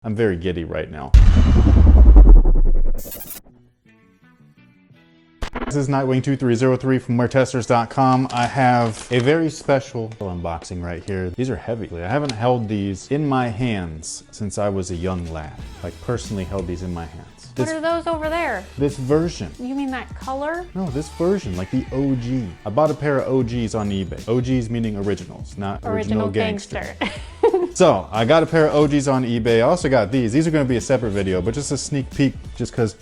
I'm very giddy right now. This is Nightwing2303 from WearTesters.com. I have a very special unboxing right here. These are heavy. I haven't held these in my hands since I was a young lad. Like personally held these in my hands. What are those over there? This version. You mean that color? No, this version, like the OG. I bought a pair of OGs on eBay. OGs meaning originals, not original gangster. So I got a pair of OGs on eBay. I also got these. These are going to be a separate video, but just a sneak peek just because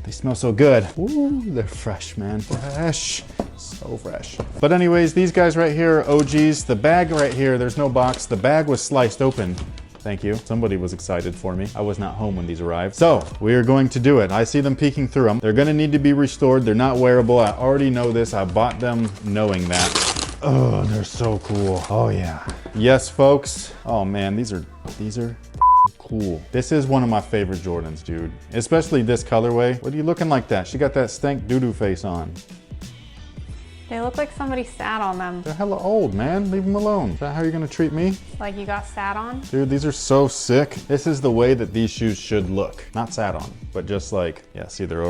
they smell so good. Ooh, they're fresh, man. Fresh. So fresh. But anyways, these guys right here are OGs. The bag right here, there's no box. The bag was sliced open. Thank you. Somebody was excited for me. I was not home when these arrived. So we are going to do it. I see them peeking through them. They're going to need to be restored. They're not wearable. I already know this. I bought them knowing that. Oh, they're so cool. Oh yeah. Yes, folks. Oh man, these are cool. This is one of my favorite Jordans, dude. Especially this colorway. What are you looking like that? She got that stank doo-doo face on. They look like somebody sat on them. They're hella old, man. Leave them alone. Is that how you're gonna treat me? Like you got sat on? Dude, these are so sick. This is the way that these shoes should look. Not sat on, but just like, yeah, see, they're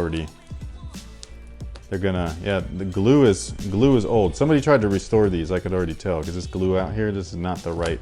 gonna, yeah, the glue is old. Somebody tried to restore these, I could already tell, because this glue out here, this is not the right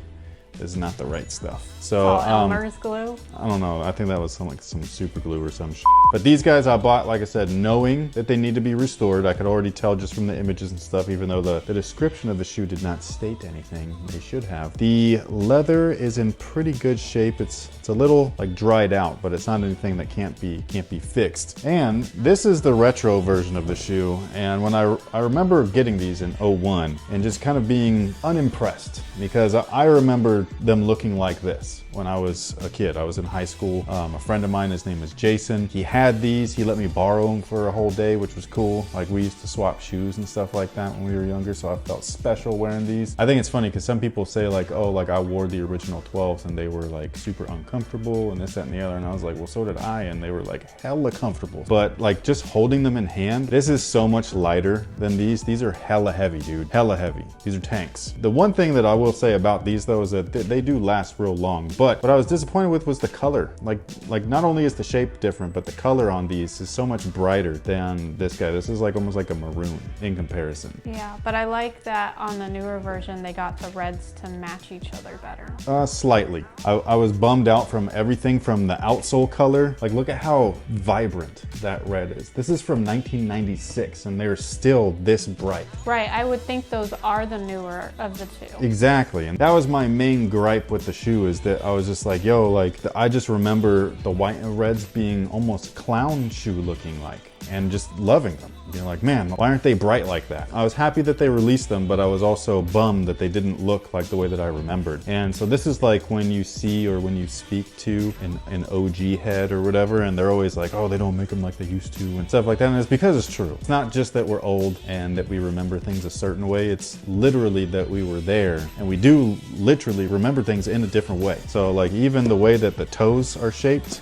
stuff. So, Elmer's glue? I don't know. I think that was some super glue or some shit. But these guys I bought, like I said, knowing that they need to be restored. I could already tell just from the images and stuff, even though the description of the shoe did not state anything. They should have. The leather is in pretty good shape. It's a little like dried out, but it's not anything that can't be fixed. And this is the retro version of the shoe. And when I remember getting these in 01 and just kind of being unimpressed because I remember them looking like this when I was a kid. I was in high school. A friend of mine, his name is Jason. He had these. He let me borrow them for a whole day, which was cool. Like we used to swap shoes and stuff like that when we were younger, so I felt special wearing these. I think it's funny because some people say like, oh, like I wore the original 12s and they were like super uncomfortable and this, that, and the other. And I was like, well, so did I. And they were like hella comfortable. But like just holding them in hand, this is so much lighter than these. These are hella heavy, dude. Hella heavy. These are tanks. The one thing that I will say about these though is that they do last real long. But what I was disappointed with was the color. Like not only is the shape different, but the color on these is so much brighter than this guy. This is like almost like a maroon in comparison. Yeah, but I like that on the newer version, they got the reds to match each other better. Slightly. I was bummed out from everything from the outsole color. Like look at how vibrant that red is. This is from 1996 and they're still this bright. Right, I would think those are the newer of the two. Exactly, and that was my main gripe with the shoe is that I was just like, yo, like I just remember the white and reds being almost clown shoe looking like, and just loving them. Being like, man, why aren't they bright like that? I was happy that they released them, but I was also bummed that they didn't look like the way that I remembered. And so this is like when you see or when you speak to an OG head or whatever, and they're always like, oh, they don't make them like they used to and stuff like that. And it's because it's true. It's not just that we're old and that we remember things a certain way. It's literally that we were there and we do literally remember things in a different way. So like even the way that the toes are shaped,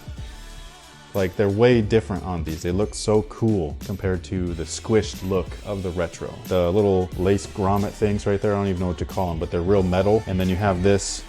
like they're way different on these. They look so cool compared to the squished look of the retro. The little lace grommet things right there, I don't even know what to call them, but they're real metal. And then you have this,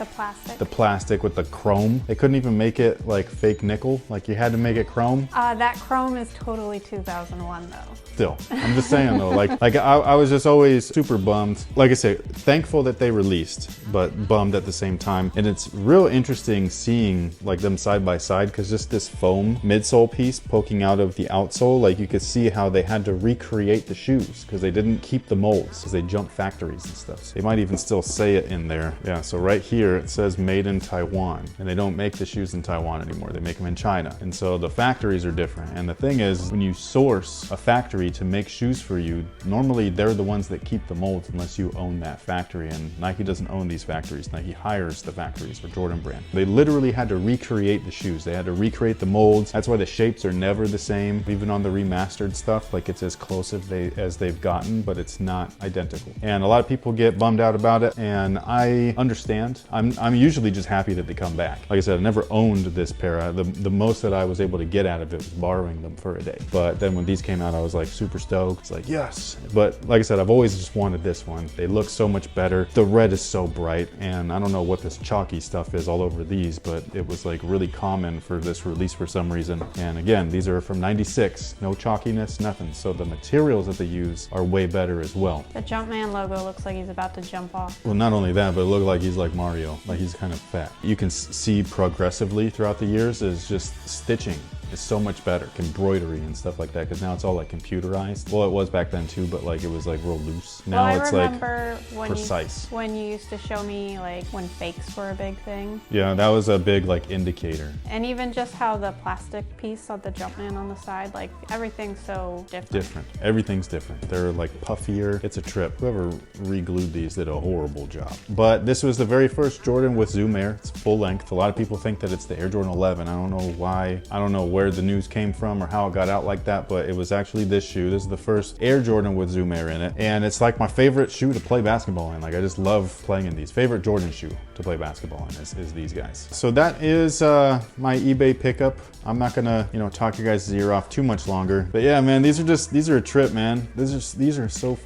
the plastic with the chrome. They couldn't even make it like fake nickel. Like you had to make it chrome. That chrome is totally 2001 though. Still, I'm just saying though, like I was just always super bummed. Like I say, thankful that they released, but bummed at the same time. And it's real interesting seeing like them side by side because just this foam midsole piece poking out of the outsole, like you could see how they had to recreate the shoes because they didn't keep the molds because they jumped factories and stuff. So they might even still say it in there. Yeah, so right here it says made in Taiwan, and they don't make the shoes in Taiwan anymore. They make them in China. And so the factories are different. And the thing is, when you source a factory to make shoes for you, normally they're the ones that keep the molds unless you own that factory. And Nike doesn't own these factories. Nike hires the factories for Jordan brand. They literally had to recreate the shoes. They had to recreate the molds. That's That's why the shapes are never the same. Even on the remastered stuff, like it's as close as they've gotten, but it's not identical. And a lot of people get bummed out about it, and I understand. I'm usually just happy that they come back. Like I said, I never owned this pair. The most that I was able to get out of it was borrowing them for a day. But then when these came out, I was like super stoked. It's like, yes. But like I said, I've always just wanted this one. They look so much better. The red is so bright, and I don't know what this chalky stuff is all over these, but it was like really common for this release for some reason. And again, these are from 96, no chalkiness, nothing. So the materials that they use are way better as well. The Jumpman logo looks like he's about to jump off. Well, not only that, but it looked like he's like Mario, like he's kind of fat. You can see progressively throughout the years is just stitching is so much better, embroidery and stuff like that, because now it's all like computerized. Well, it was back then too, but like it was like real loose. Now well, it's like precise. When you used to show me like when fakes were a big thing. Yeah, that was a big like indicator. And even just how the plastic piece of the Jumpman on the side, like everything's so different. Different. Everything's different. They're like puffier. It's a trip. Whoever re-glued these did a horrible job. But this was the very first Jordan with Zoom Air. It's full length. A lot of people think that it's the Air Jordan 11. I don't know why. I don't know where the news came from or how it got out like that, but it was actually this shoe. This is the first Air Jordan with Zoom Air in it. And it's like my favorite shoe to play basketball in. Like I just love playing in these. Favorite Jordan shoe to play basketball in is these guys. So that is my eBay pickup. I'm not gonna, talk your guys' ear off too much longer. But yeah, man, these are a trip, man. These are so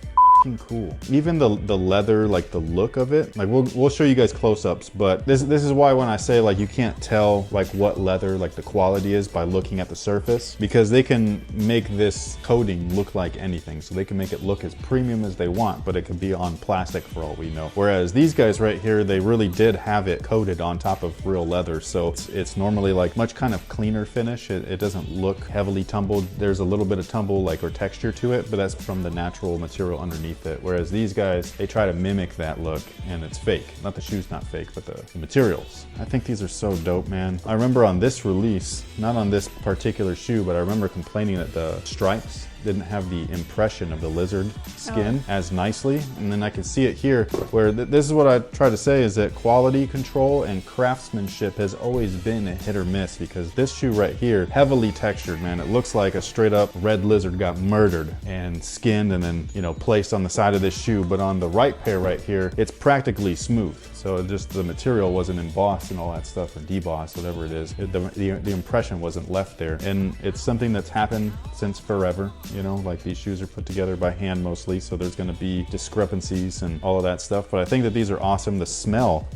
cool. Even the leather, like the look of it, like we'll show you guys close-ups, but this is why when I say like you can't tell like what leather, like the quality is by looking at the surface, because they can make this coating look like anything. So they can make it look as premium as they want, but it could be on plastic for all we know. Whereas these guys right here, they really did have it coated on top of real leather. So it's normally like much kind of cleaner finish. It doesn't look heavily tumbled. There's a little bit of tumble like or texture to it, but that's from the natural material underneath it. Whereas these guys, they try to mimic that look, and it's fake. Not the shoe's not fake, but the materials. I think these are so dope, man. I remember on this release, not on this particular shoe, but I remember complaining that the stripes didn't have the impression of the lizard skin as nicely. And then I can see it here where this is what I try to say is that quality control and craftsmanship has always been a hit or miss, because this shoe right here, heavily textured, man. It looks like a straight up red lizard got murdered and skinned and then, placed on the side of this shoe. But on the right pair right here, it's practically smooth. So just the material wasn't embossed and all that stuff, or debossed, whatever it is. The impression wasn't left there. And it's something that's happened since forever. Like these shoes are put together by hand mostly, so there's gonna be discrepancies and all of that stuff. But I think that these are awesome. The smell,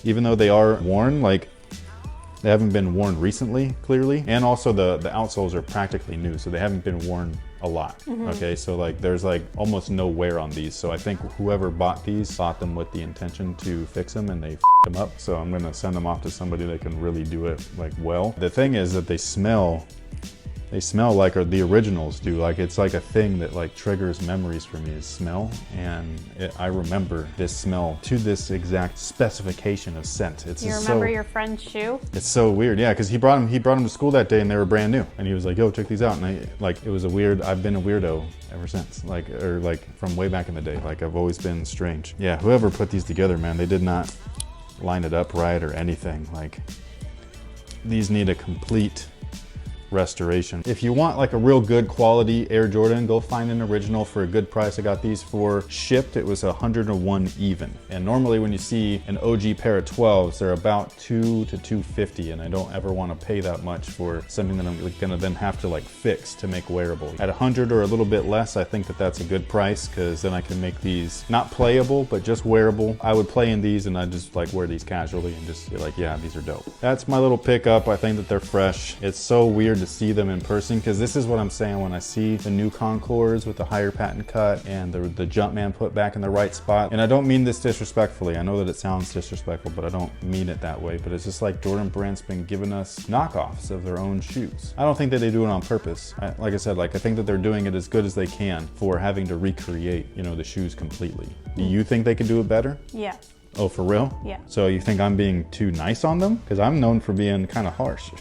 even though they are worn, like they haven't been worn recently, clearly. And also the outsoles are practically new, so they haven't been worn a lot. Okay, so like there's like almost no wear on these. So I think whoever bought these bought them with the intention to fix them, and they f***ed them up. So I'm gonna send them off to somebody that can really do it like well. The thing is that they smell like the originals do. Like it's like a thing that like triggers memories for me is smell, and I remember this smell to this exact specification of scent. You remember your friend's shoe? It's so weird, yeah, because he brought them to school that day and they were brand new, and he was like, "Yo, check these out." And it was a weird. I've been a weirdo ever since, like from way back in the day. Like I've always been strange. Yeah, whoever put these together, man, they did not line it up right or anything. Like these need a complete restoration. If you want like a real good quality Air Jordan, go find an original for a good price. I got these for shipped. It was 101 even. And normally when you see an OG pair of 12s, they're about $200 to $250, and I don't ever want to pay that much for something that I'm gonna then have to like fix to make wearable. At 100 or a little bit less, I think that that's a good price, because then I can make these not playable, but just wearable. I would play in these and I just like wear these casually and just be like, yeah, these are dope. That's my little pickup. I think that they're fresh. It's so weird to see them in person, because this is what I'm saying when I see the new Concords with the higher patent cut and the Jumpman put back in the right spot. And I don't mean this disrespectfully. I know that it sounds disrespectful, but I don't mean it that way. But it's just like Jordan Brand's been giving us knockoffs of their own shoes. I don't think that they do it on purpose. Like I said, like I think that they're doing it as good as they can for having to recreate, the shoes completely. Do you think they could do it better? Yeah. Oh, for real? Yeah. So you think I'm being too nice on them? Because I'm known for being kind of harsh.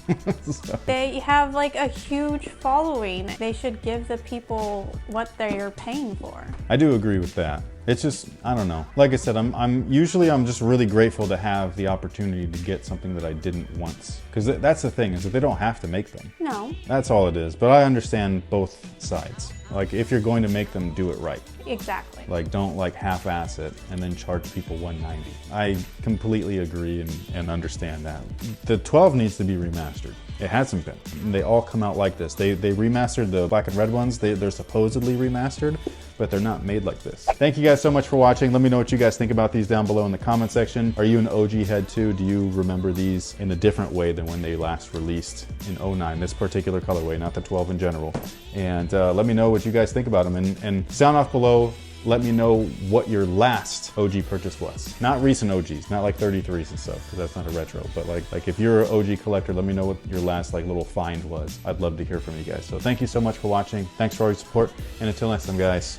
So. They have like a huge following. They should give the people what they're paying for. I do agree with that. It's just, I don't know. Like I said, I'm usually just really grateful to have the opportunity to get something that I didn't once. Because that's the thing, is that they don't have to make them. No. That's all it is. But I understand both sides. Like, if you're going to make them, do it right. Exactly. Like, don't like half-ass it and then charge people $190. I completely agree and understand that. The 12 needs to be remastered. It hasn't been. They all come out like this. They remastered the black and red ones. They're supposedly remastered, but they're not made like this. Thank you guys so much for watching. Let me know what you guys think about these down below in the comment section. Are you an OG head too? Do you remember these in a different way than when they last released in 09? This particular colorway, not the 12 in general. And let me know what you guys think about them. And sound off below. Let me know what your last OG purchase was. Not recent OGs, not like 33s and stuff, because that's not a retro. But like if you're an OG collector, let me know what your last like little find was. I'd love to hear from you guys. So thank you so much for watching. Thanks for all your support. And until next time, guys,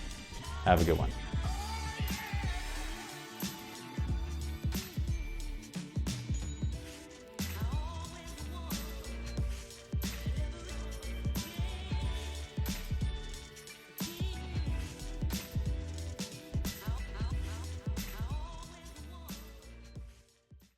have a good one.